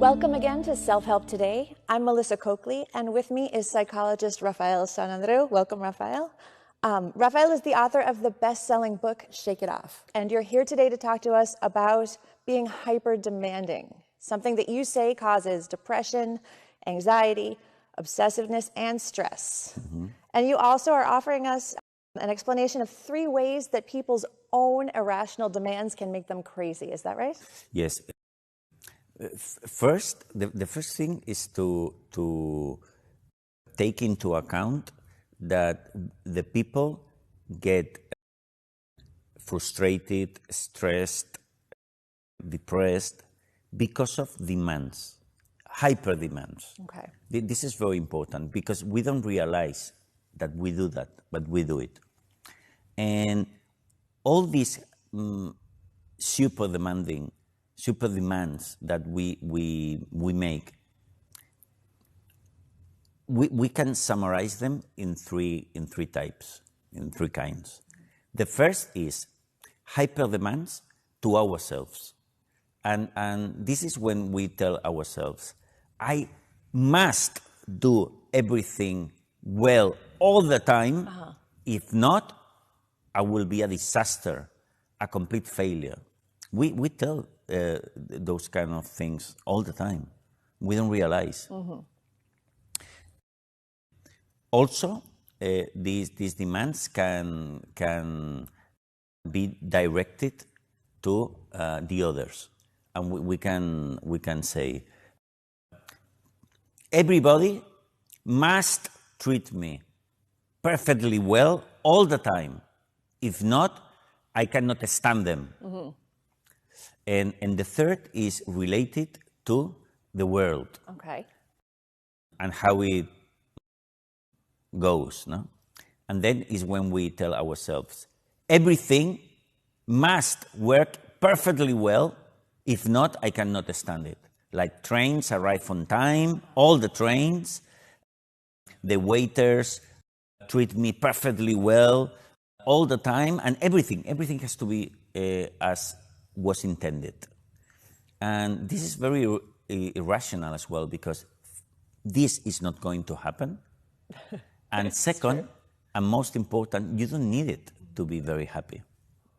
Welcome again to Self-Help Today. I'm Melissa Coakley, and with me is psychologist RAFAEL Santandreu. Welcome, RAFAEL. RAFAEL is the author of the best-selling book, Shake It Off. And you're here today to talk to us about being hyper-demanding, something that you say causes depression, anxiety, obsessiveness, and stress. And you also are offering us an explanation of 3 ways that people's own irrational demands can make them crazy. Is that right? Yes. First, the first thing is to take into account that the people get frustrated, stressed, depressed because of demands, hyper demands. Okay. This is very important because we don't realize that we do that, but we do it. And all these super demands that we make, we can summarize them in three types, in 3 kinds. The first is hyper demands to ourselves. And this is when we tell ourselves, I must do everything well all the time. If not, I will be a disaster, a complete failure. We tell those kind of things all the time. We don't realize. Also, these demands can be directed to the others, and we can say, everybody must treat me perfectly well all the time. If not, I cannot stand them. And the third is related to the world. Okay. And how it goes, no? And then is when we tell ourselves, everything must work perfectly well. If not, I cannot stand it. Like trains arrive on time, all the trains, the waiters treat me perfectly well all the time, and everything has to be as was intended. And this is very irrational as well, because this is not going to happen. And second, and most important, you don't need it to be very happy.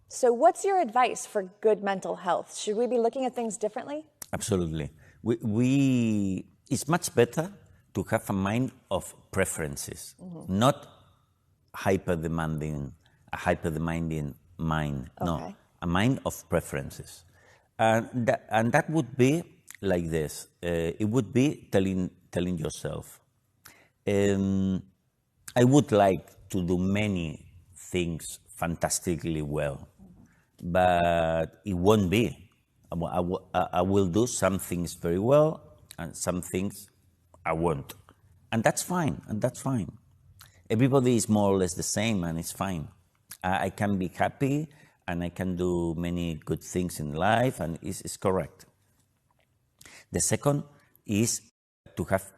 So what's your advice for good mental health? Should we be looking at things differently? Absolutely. It's much better to have a mind of preferences, not a hyper-demanding mind. Okay. No, a mind of preferences. And that would be like this. It would be telling yourself, I would like to do many things fantastically well, but it won't be. I will do some things very well, and some things I won't. And that's fine, Everybody is more or less the same, and it's fine. I can be happy, and I can do many good things in life, and it's correct. The second is to have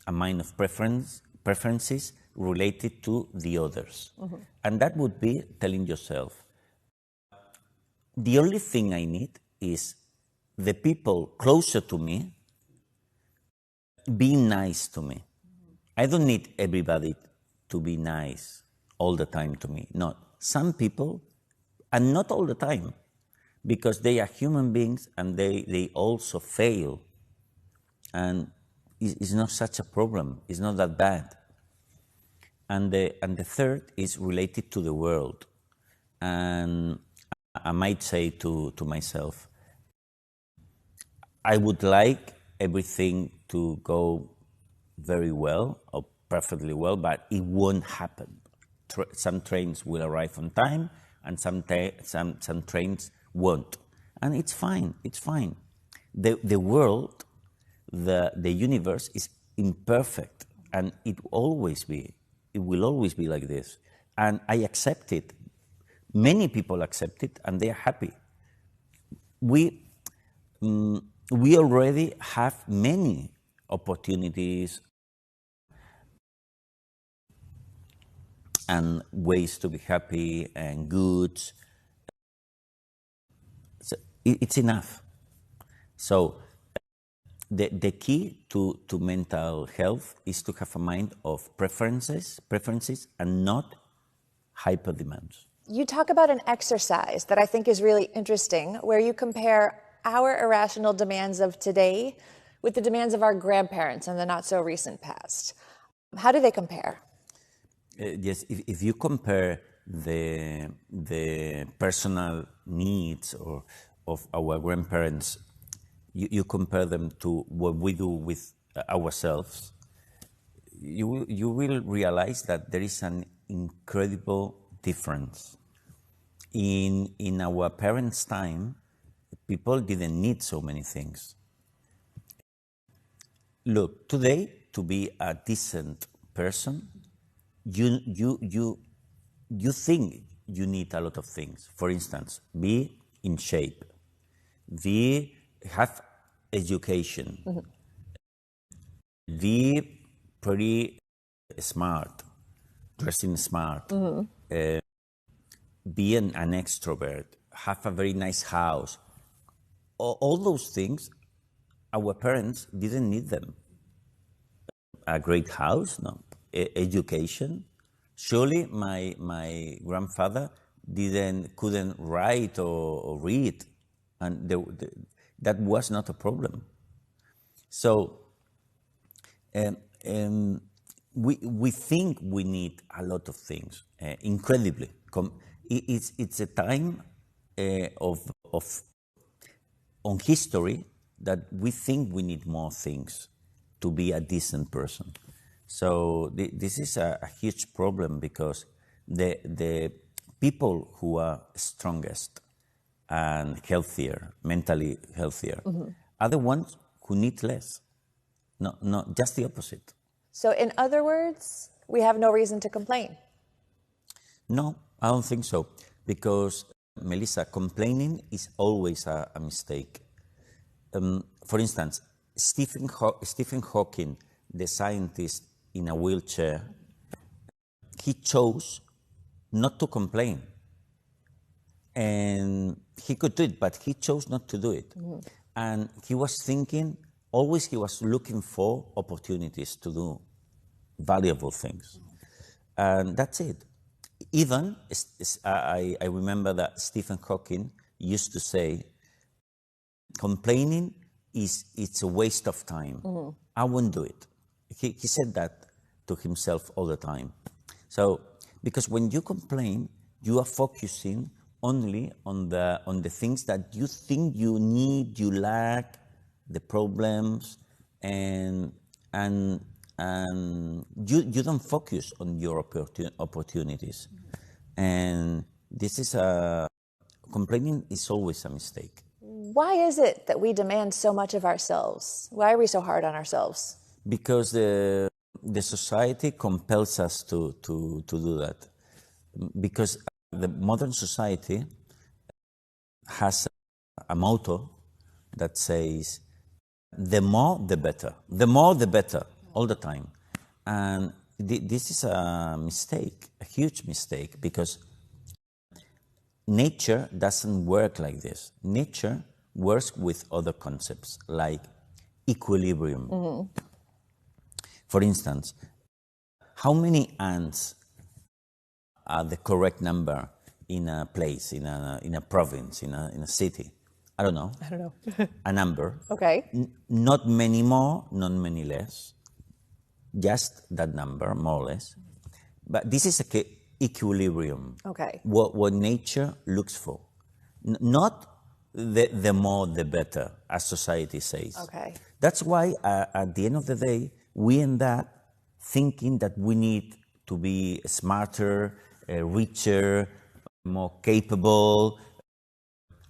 a mind of preferences related to the others. And that would be telling yourself, the only thing I need is the people closer to me being nice to me. I don't need everybody to be nice all the time to me. No, some people, and not all the time, because they are human beings and they also fail. And it's not such a problem. It's not that bad. And the third is related to the world. And I might say to myself, I would like everything to go very well or perfectly well, but it won't happen. Some trains will arrive on time, and some trains won't. And it's fine. The world, the universe is imperfect, and it will always be like this. And I accept it. Many people accept it, and they are happy. We already have many opportunities and ways to be happy and good. So it's enough. So the key to mental health is to have a mind of preferences, and not hyper demands. You talk about an exercise that I think is really interesting, where you compare our irrational demands of today with the demands of our grandparents in the not so recent past. How do they compare? Yes, if you compare the personal needs of our grandparents, you compare them to what we do with ourselves, you will realize that there is an incredible difference. In our parents' time, people didn't need so many things. Look, today, to be a decent person, you think you need a lot of things. For instance, be in shape, have education, be pretty smart, dressing smart, be an extrovert, have a very nice house. All those things, our parents didn't need them. A great house, no. Education. Surely my grandfather couldn't write or read, and that was not a problem. So we think we need a lot of things, incredibly. It's a time on history that we think we need more things to be a decent person. So this is a huge problem, because the people who are strongest and healthier, mentally healthier, are the ones who need less. No, just the opposite. So in other words, we have no reason to complain. No, I don't think so, because, Melissa, complaining is always a mistake. For instance, Stephen Hawking, the scientist in a wheelchair, he chose not to complain. And he could do it, but he chose not to do it. And he was thinking, always he was looking for opportunities to do valuable things. And that's it. Even, I remember that Stephen Hawking used to say, complaining it's a waste of time. I won't do it. He said that to himself all the time. So, because when you complain, you are focusing only on the things that you think you need, you lack, the problems, and you don't focus on your opportunities. And this is complaining is always a mistake. Why is it that we demand so much of ourselves? Why are we so hard on ourselves? Because the society compels us to do that. Because the modern society has a motto that says, the more the better. The more the better, all the time. And this is a mistake, a huge mistake, because nature doesn't work like this. Nature works with other concepts, like equilibrium. For instance, how many ants are the correct number in a place, in a province, in a city? I don't know. A number. Okay. Not many more, not many less. Just that number, more or less. But this is a equilibrium. Okay. What nature looks for. Not the more the better, as society says. Okay. That's why at the end of the day, we end up thinking that we need to be smarter, richer, more capable,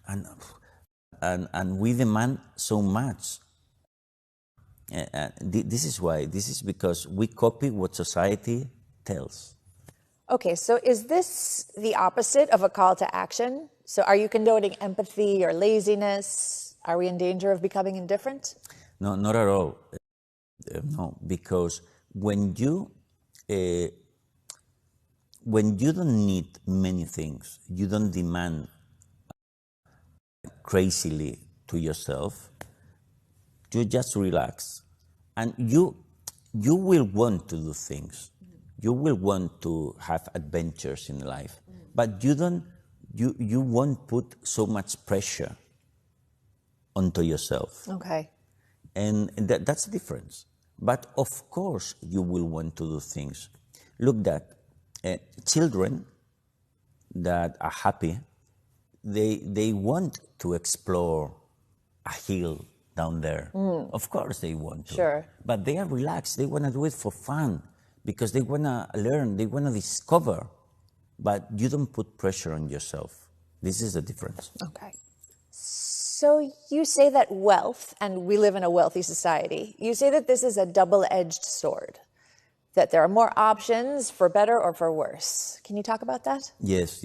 and we demand so much. This is why. This is because we copy what society tells. Okay, so is this the opposite of a call to action? So are you condoning empathy or laziness? Are we in danger of becoming indifferent? No, not at all. No, because when you don't need many things, you don't demand crazily to yourself, you just relax, and you will want to do things. You will want to have adventures in life, but you won't put so much pressure onto yourself. Okay. And that's the difference. But of course, you will want to do things. Look that children that are happy, they want to explore a hill down there. Of course they want to. Sure. But they are relaxed. They want to do it for fun because they want to learn. They want to discover. But you don't put pressure on yourself. This is the difference. Okay. So you say that wealth, and we live in a wealthy society, you say that this is a double-edged sword, that there are more options for better or for worse. Can you talk about that? Yes.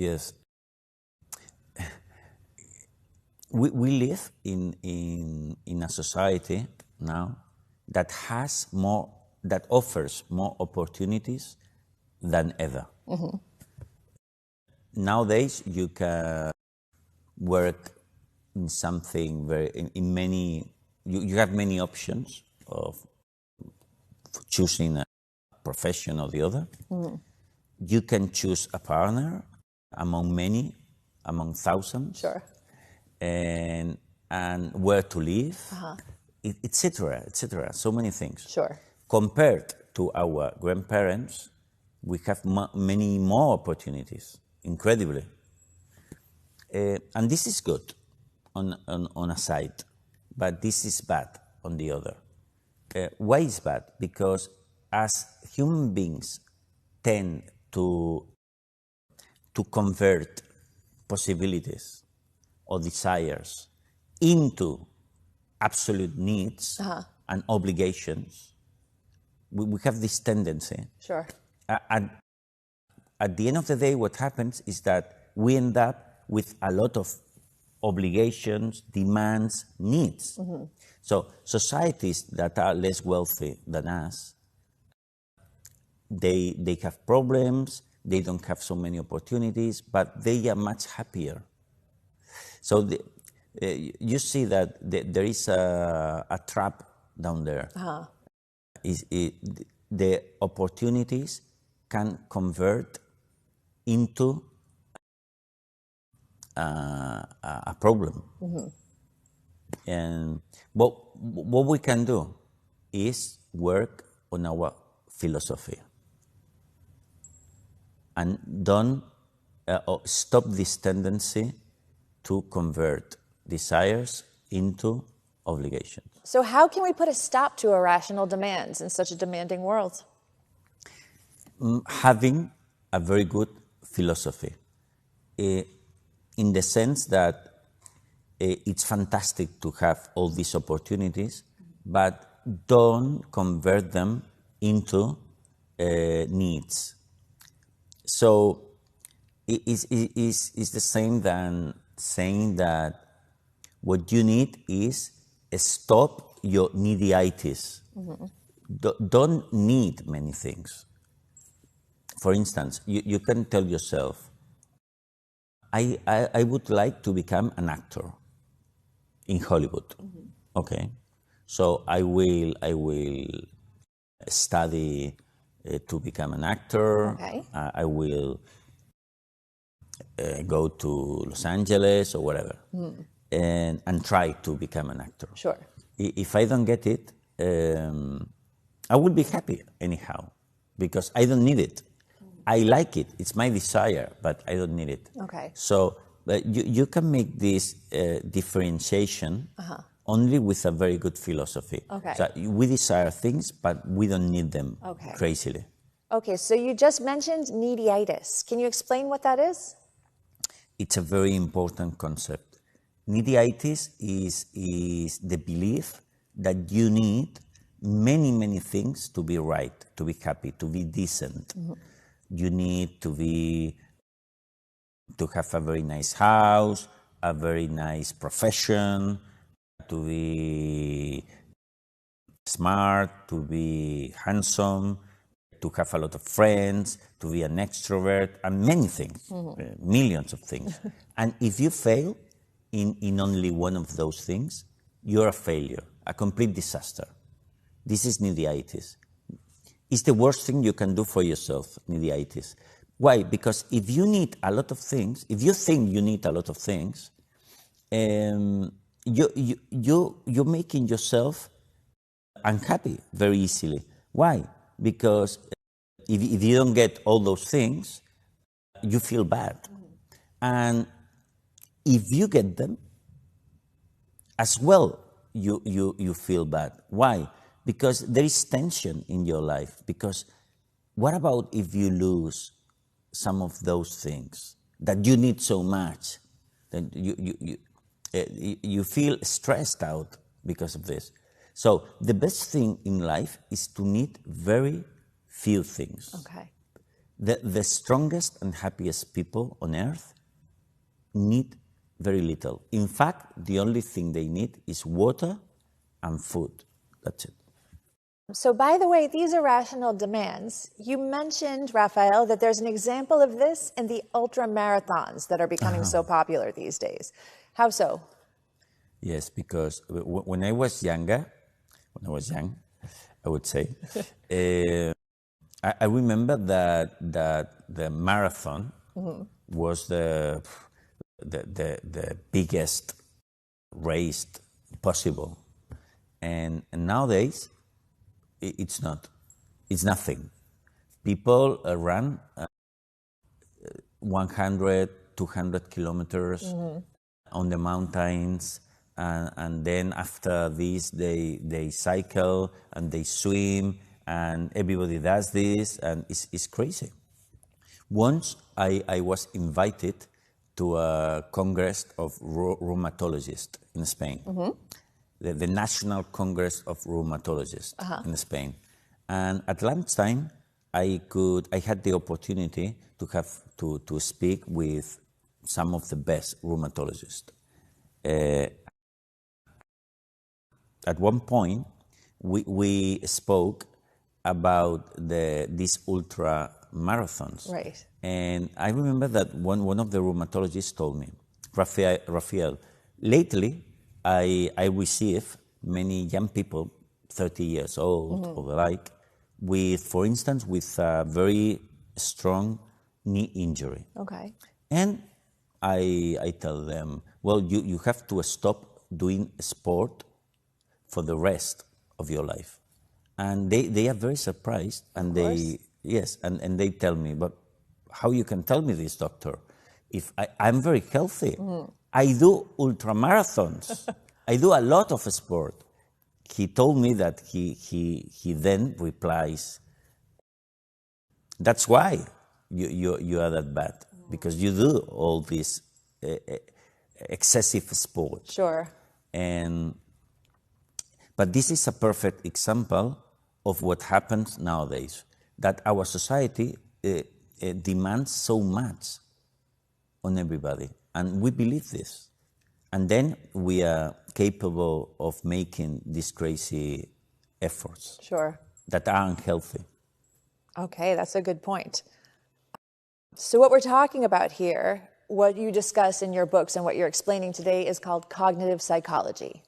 We live in a society now that offers more opportunities than ever. Mm-hmm. Nowadays, you can work in something in many. You have many options of choosing a profession or the other. Mm-hmm. You can choose a partner among many, among thousands. Sure. And where to live, etc., so many things. Sure. Compared to our grandparents, we have many more opportunities, incredibly. And this is good on a side, but this is bad on the other. Why is bad? Because as human beings tend to convert possibilities or desires into absolute needs and obligations, we have this tendency. Sure. At the end of the day, what happens is that we end up with a lot of obligations, demands, needs. Mm-hmm. So societies that are less wealthy than us, they have problems, they don't have so many opportunities, but they are much happier. So you see that there is a trap down there. The opportunities can convert into a problem. Mm-hmm. And what we can do is work on our philosophy and don't stop this tendency to convert desires into obligations. So how can we put a stop to irrational demands in such a demanding world? Having a very good philosophy, in the sense that it's fantastic to have all these opportunities, but don't convert them into needs. So it's the same than saying that what you need is stop your mediatis. Mm-hmm. Don't need many things. For instance, you can tell yourself, I would like to become an actor in Hollywood. Mm-hmm. Okay, so I will study to become an actor. Okay. I will go to Los Angeles or whatever, and try to become an actor. Sure. If I don't get it, I will be happy anyhow, because I don't need it. I like it. It's my desire, but I don't need it. Okay. So you can make this differentiation only with a very good philosophy. Okay. So we desire things, but we don't need them crazily. Okay, so you just mentioned mediatis. Can you explain what that is? It's a very important concept. Mediatis is the belief that you need many, many things to be right, to be happy, to be decent. Mm-hmm. You need to have a very nice house, a very nice profession, to be smart, to be handsome, to have a lot of friends, to be an extrovert, and many things, millions of things. And if you fail in only one of those things, you're a failure. a complete disaster. This is mediatis. It's the worst thing you can do for yourself, mediatis. Why? Because if you need a lot of things, if you think you need a lot of things, you're making yourself unhappy very easily. Why? Because if you don't get all those things, you feel bad. And if you get them, as well, you feel bad. Why? Because there is tension in your life. Because what about if you lose some of those things that you need so much? Then you feel stressed out because of this. So the best thing in life is to need very few things. Okay. The strongest and happiest people on earth need very little. In fact, the only thing they need is water and food. That's it. So by the way, these irrational demands, you mentioned, Rafael, that there's an example of this in the ultra marathons that are becoming so popular these days. How so? Yes, because when I was young, I would say, I remember that the marathon was the biggest race possible, and nowadays it's not. It's nothing. People run 100, 200 kilometers on the mountains, and then after this they cycle and they swim, and everybody does this, and it's crazy. Once I was invited to a congress of rheumatologists in Spain, the National Congress of Rheumatologists in Spain. And at lunchtime, I had the opportunity to speak with some of the best rheumatologists. At one point, we spoke about these ultra marathons. Right. And I remember that one of the rheumatologists told me, Rafael, lately I receive many young people, 30 years old or the like, for instance, with a very strong knee injury. Okay. And I tell them, well, you have to stop doing sport for the rest of your life. And they are very surprised, and and they tell me, but how you can tell me this, doctor? If I'm very healthy, I do ultramarathons, I do a lot of sport. He told me that he then replies, that's why you are that bad, because you do all this excessive sport. Sure. But this is a perfect example of what happens nowadays, that our society demands so much on everybody, and we believe this. And then we are capable of making these crazy efforts. Sure. That are unhealthy. Okay, that's a good point. So what we're talking about here, what you discuss in your books and what you're explaining today, is called cognitive psychology.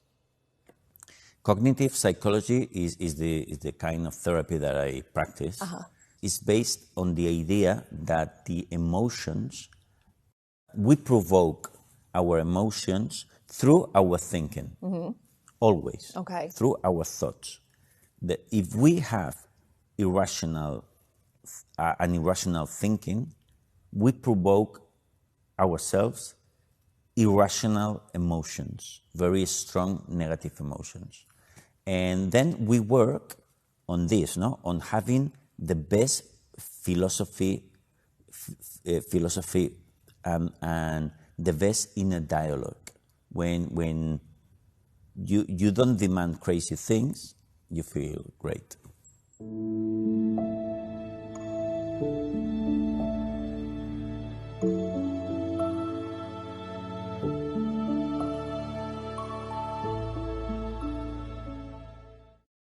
Cognitive psychology is the kind of therapy that I practice. It's based on the idea that the emotions, we provoke our emotions through our thinking, always, through our thoughts. That if we have an irrational thinking, we provoke ourselves irrational emotions, very strong negative emotions. And then we work on this, on having the best philosophy and the best inner dialogue. When you don't demand crazy things, you feel great.